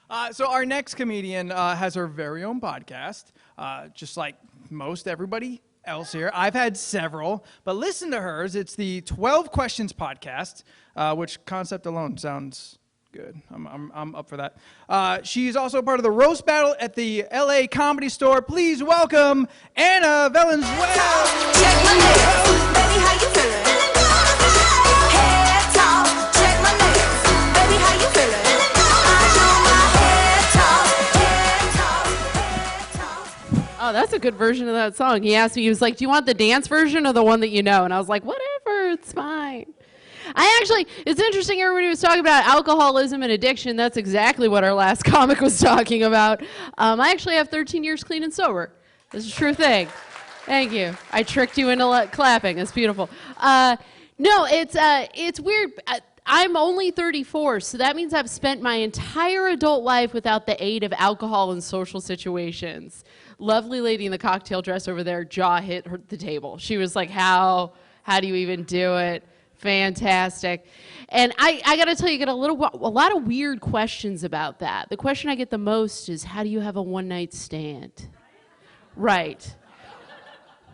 So our next comedian has her very own podcast, just like most everybody else here. I've had several, but listen to hers. It's the 12 Questions podcast, which concept alone sounds good. I'm up for that. She's also part of the roast battle at the LA Comedy Store. Please welcome Anna Valenzuela. Check my nails, baby, how you feeling? Head talk, check my nails, baby, how you feeling? I do my head talk. Oh, that's a good version of that song. He asked me, he was like, do you want the dance version or the one that you know? And I was like, whatever, it's fine. It's interesting everybody was talking about alcoholism and addiction. That's exactly what our last comic was talking about. I actually have 13 years clean and sober. This is a true thing. Thank you. I tricked you into clapping. It's beautiful. No, it's weird. I'm only 34, so that means I've spent my entire adult life without the aid of alcohol in social situations. Lovely lady in the cocktail dress over there, jaw hit the table. She was like, how do you even do it? Fantastic. And I got to tell you, I get a lot of weird questions about that. The question I get the most is, how do you have a one-night stand? Right.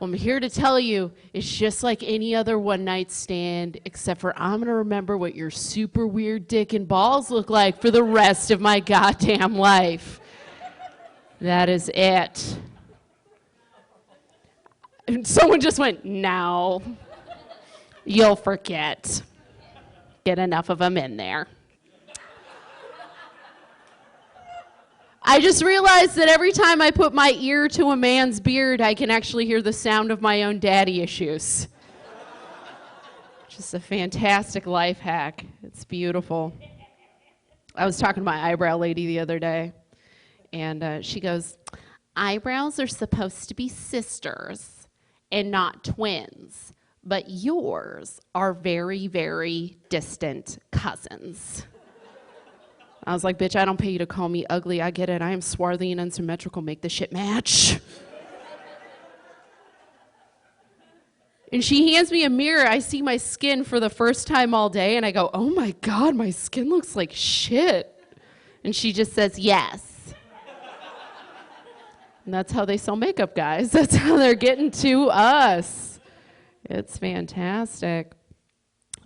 Well, I'm here to tell you, it's just like any other one-night stand, except for I'm going to remember what your super weird dick and balls look like for the rest of my goddamn life. That is it. And someone just went, no. You'll forget. Get enough of them in there. I just realized that every time I put my ear to a man's beard, I can actually hear the sound of my own daddy issues. Just a fantastic life hack. It's beautiful. I was talking to my eyebrow lady the other day, and she goes, eyebrows are supposed to be sisters and not twins. But yours are very, very distant cousins. I was like, bitch, I don't pay you to call me ugly. I get it. I am swarthy and unsymmetrical. Make the shit match. And she hands me a mirror. I see my skin for the first time all day, and I go, oh my God, my skin looks like shit. And she just says, yes. And that's how they sell makeup, guys. That's how they're getting to us. It's fantastic.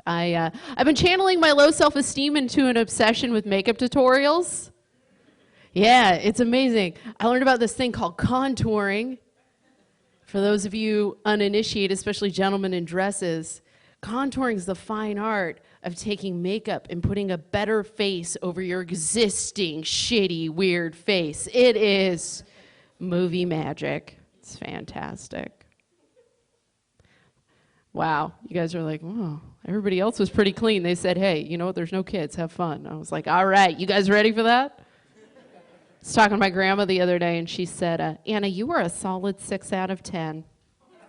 I've been channeling my low self-esteem into an obsession with makeup tutorials. Yeah, it's amazing. I learned about this thing called contouring. For those of you uninitiated, especially gentlemen in dresses, contouring is the fine art of taking makeup and putting a better face over your existing shitty, weird face. It is movie magic. It's fantastic. Wow, you guys are like, whoa, everybody else was pretty clean. They said, hey, you know what, there's no kids, have fun. I was like, all right, you guys ready for that? I was talking to my grandma the other day, and she said, Anna, you were a solid 6 out of 10.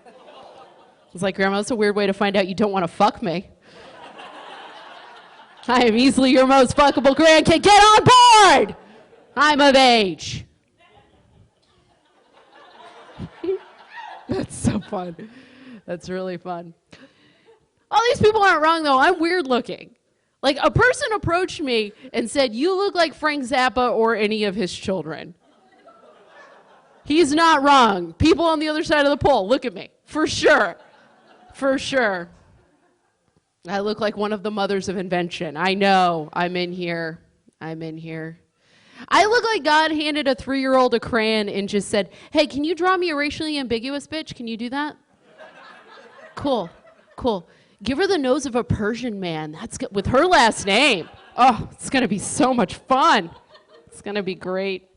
I was like, Grandma, that's a weird way to find out you don't want to fuck me. I am easily your most fuckable grandkid. Get on board! I'm of age. That's so fun. That's really fun. All these people aren't wrong, though. I'm weird looking. Like, a person approached me and said, you look like Frank Zappa or any of his children. He's not wrong. People on the other side of the pole, look at me. For sure. For sure. I look like one of the mothers of invention. I know. I'm in here. I'm in here. I look like God handed a 3-year-old a crayon and just said, hey, can you draw me a racially ambiguous bitch? Can you do that? Cool, cool. Give her the nose of a Persian man. That's good. With her last name. Oh, it's going to be so much fun. It's going to be great.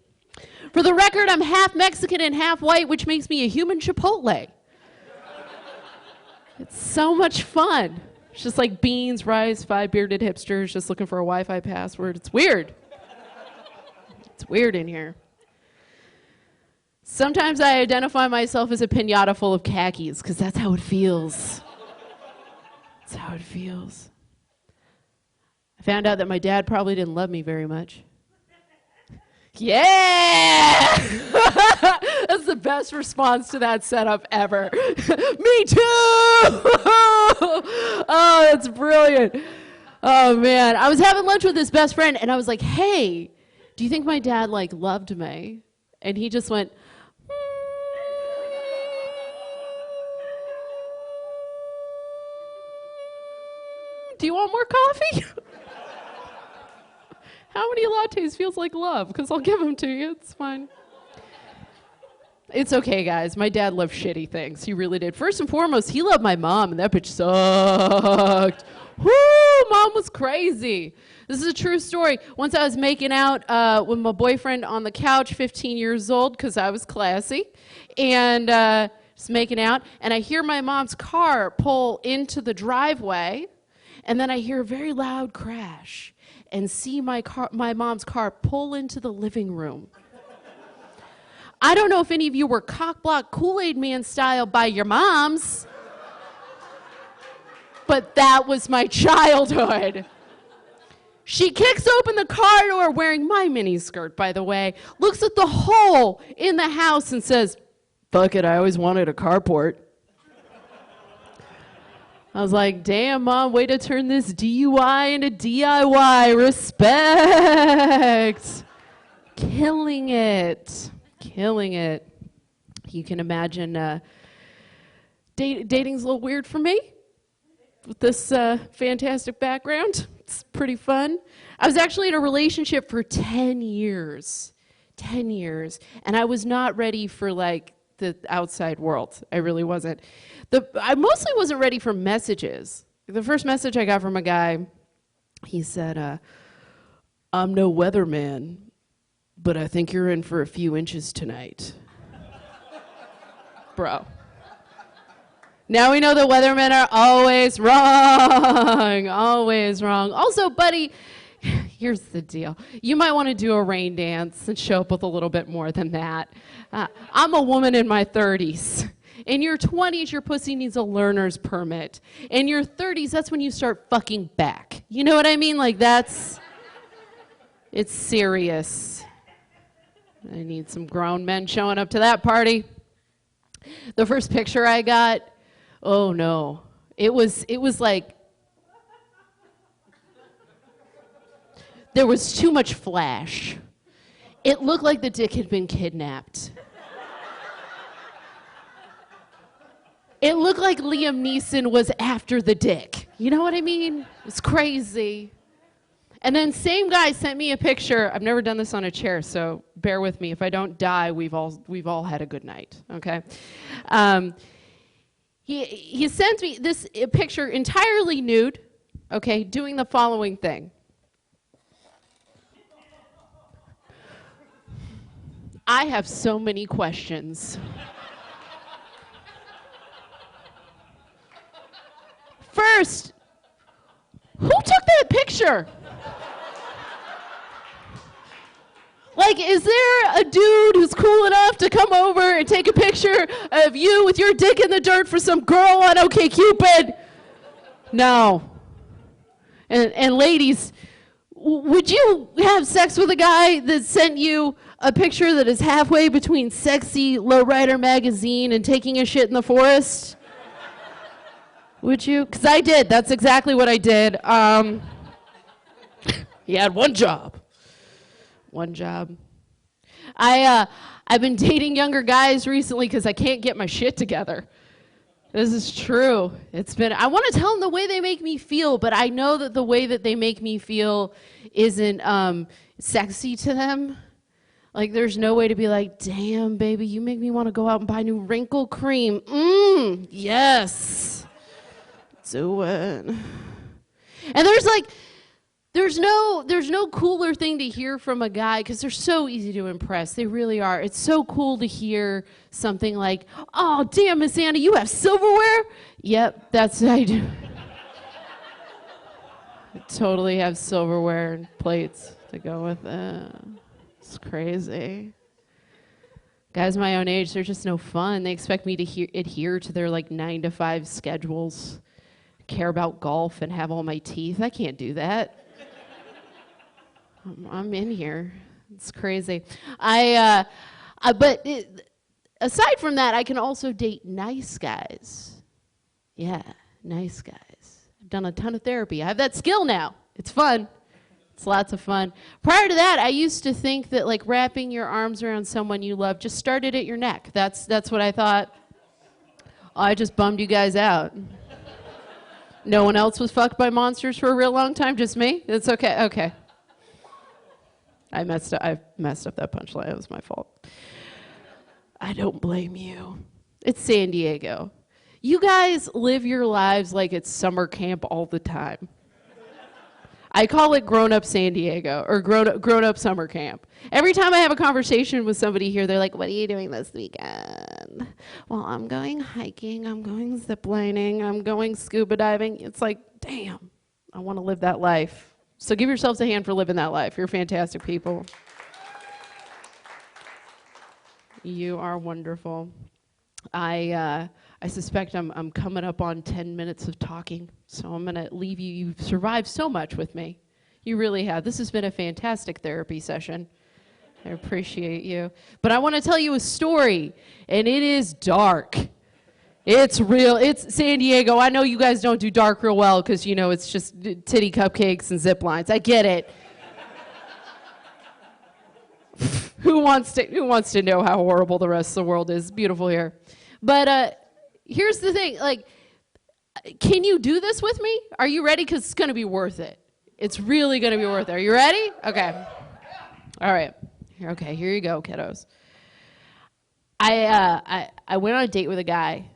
For the record, I'm half Mexican and half white, which makes me a human Chipotle. It's so much fun. It's just like beans, rice, 5 bearded hipsters just looking for a Wi-Fi password. It's weird. It's weird in here. Sometimes I identify myself as a piñata full of khakis, because that's how it feels. That's how it feels. I found out that my dad probably didn't love me very much. Yeah! That's the best response to that setup ever. Me too! Oh, that's brilliant. Oh, man. I was having lunch with his best friend, and I was like, hey, do you think my dad like loved me? And he just went, do you want more coffee? How many lattes feels like love? Because I'll give them to you. It's fine. It's okay, guys. My dad loved shitty things. He really did. First and foremost, he loved my mom, and that bitch sucked. Woo! Mom was crazy. This is a true story. Once I was making out with my boyfriend on the couch, 15 years old, because I was classy, and just making out, and I hear my mom's car pull into the driveway, and then I hear a very loud crash and see my mom's car pull into the living room. I don't know if any of you were cock-block Kool-Aid Man style by your moms, but that was my childhood. She kicks open the car door wearing my mini skirt, by the way, looks at the hole in the house and says, "Fuck it, I always wanted a carport." I was like, damn, Mom, way to turn this DUI into DIY. Respect. Killing it. Killing it. You can imagine dating's a little weird for me with this fantastic background. It's pretty fun. I was actually in a relationship for 10 years. 10 years. And I was not ready for, like, the outside world. I really wasn't. I mostly wasn't ready for messages. The first message I got from a guy, he said, "I'm no weatherman, but I think you're in for a few inches tonight." Bro. Now we know that weathermen are always wrong. Always wrong. Also, buddy, here's the deal. You might want to do a rain dance and show up with a little bit more than that. I'm a woman in my 30s. In your 20s, your pussy needs a learner's permit. In your 30s, that's when you start fucking back. You know what I mean? Like, it's serious. I need some grown men showing up to that party. The first picture I got, oh no. It was like, there was too much flash. It looked like the dick had been kidnapped. It looked like Liam Neeson was after the dick. You know what I mean? It's crazy. And then same guy sent me a picture. I've never done this on a chair, so bear with me. If I don't die, we've all had a good night, okay? He sent me this picture entirely nude, okay, doing the following thing. I have so many questions. First, who took that picture? Like, is there a dude who's cool enough to come over and take a picture of you with your dick in the dirt for some girl on OkCupid? No. And ladies, would you have sex with a guy that sent you a picture that is halfway between Sexy Lowrider magazine and taking a shit in the forest? Would you? Because I did. That's exactly what I did. He had one job. One job. I've been dating younger guys recently because I can't get my shit together. This is true. I want to tell them the way they make me feel, but I know that the way that they make me feel isn't sexy to them. Like, there's no way to be like, damn, baby, you make me want to go out and buy new wrinkle cream. Yes. Do it. And there's no cooler thing to hear from a guy, because they're so easy to impress. They really are. It's so cool to hear something like, "Oh, damn, Miss Anna, you have silverware?" Yep, that's what I do. I totally have silverware and plates to go with it. It's crazy. Guys my own age, they're just no fun. They expect me to adhere to their 9-to-5 schedules, care about golf, and have all my teeth. I can't do that. I'm in here. It's crazy. But aside from that, I can also date nice guys. Yeah, nice guys. I've done a ton of therapy. I have that skill now. It's fun. It's lots of fun. Prior to that, I used to think that like wrapping your arms around someone you love just started at your neck. That's what I thought. I just bummed you guys out. No one else was fucked by monsters for a real long time, just me? It's okay. Okay. I messed up that punchline. It was my fault. I don't blame you. It's San Diego. You guys live your lives like it's summer camp all the time. I call it grown-up San Diego, or grown-up summer camp. Every time I have a conversation with somebody here, they're like, what are you doing this weekend? Well, I'm going hiking, I'm going ziplining, I'm going scuba diving. It's like, damn, I want to live that life. So give yourselves a hand for living that life. You're fantastic people. You are wonderful. I suspect I'm coming up on 10 minutes of talking, so I'm going to leave you. You've survived so much with me. You really have. This has been a fantastic therapy session. I appreciate you. But I want to tell you a story, and it is dark. It's real. It's San Diego. I know you guys don't do dark real well because, you know, it's just titty cupcakes and zip lines. I get it. Who wants to know how horrible the rest of the world is? Beautiful here. But here's the thing, like, can you do this with me? Are you ready? Because it's going to be worth it. It's really going to be worth it. Are you ready? Okay. All right. Okay, here you go, kiddos. I went on a date with a guy,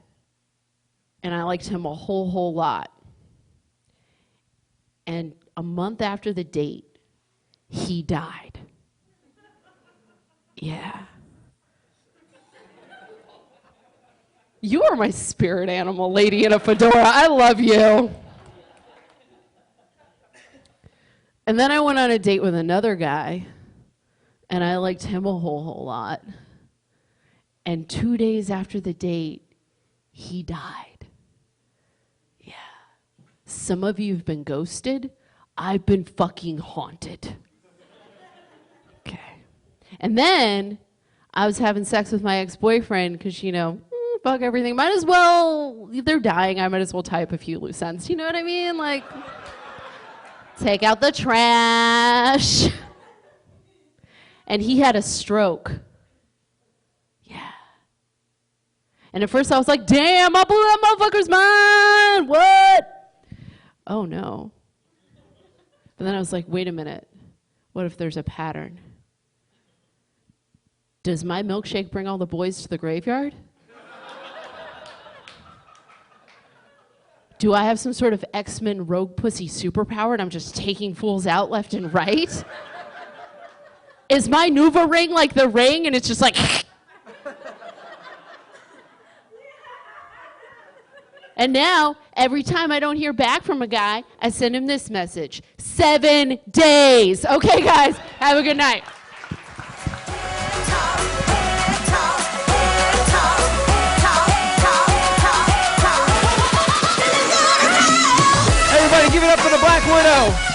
and I liked him a whole lot. And a month after the date, he died. Yeah. You are my spirit animal, lady in a fedora. I love you. And then I went on a date with another guy, and I liked him a whole lot. And 2 days after the date, he died. Yeah. Some of you have been ghosted. I've been fucking haunted. Okay. And then I was having sex with my ex-boyfriend because, you know, fuck everything. Might as well, they're dying. I might as well tie up a few loose ends. You know what I mean? Like, take out the trash. And he had a stroke. Yeah. And at first I was like, damn, I blew that motherfucker's mind. What? Oh, no. But then I was like, wait a minute. What if there's a pattern? Does my milkshake bring all the boys to the graveyard? Do I have some sort of X-Men rogue pussy superpower and I'm just taking fools out left and right? Is my Nuva ring like the ring and it's just like... And now, every time I don't hear back from a guy, I send him this message. 7 days. Okay, guys, have a good night. Everybody give it up for the Black Widow.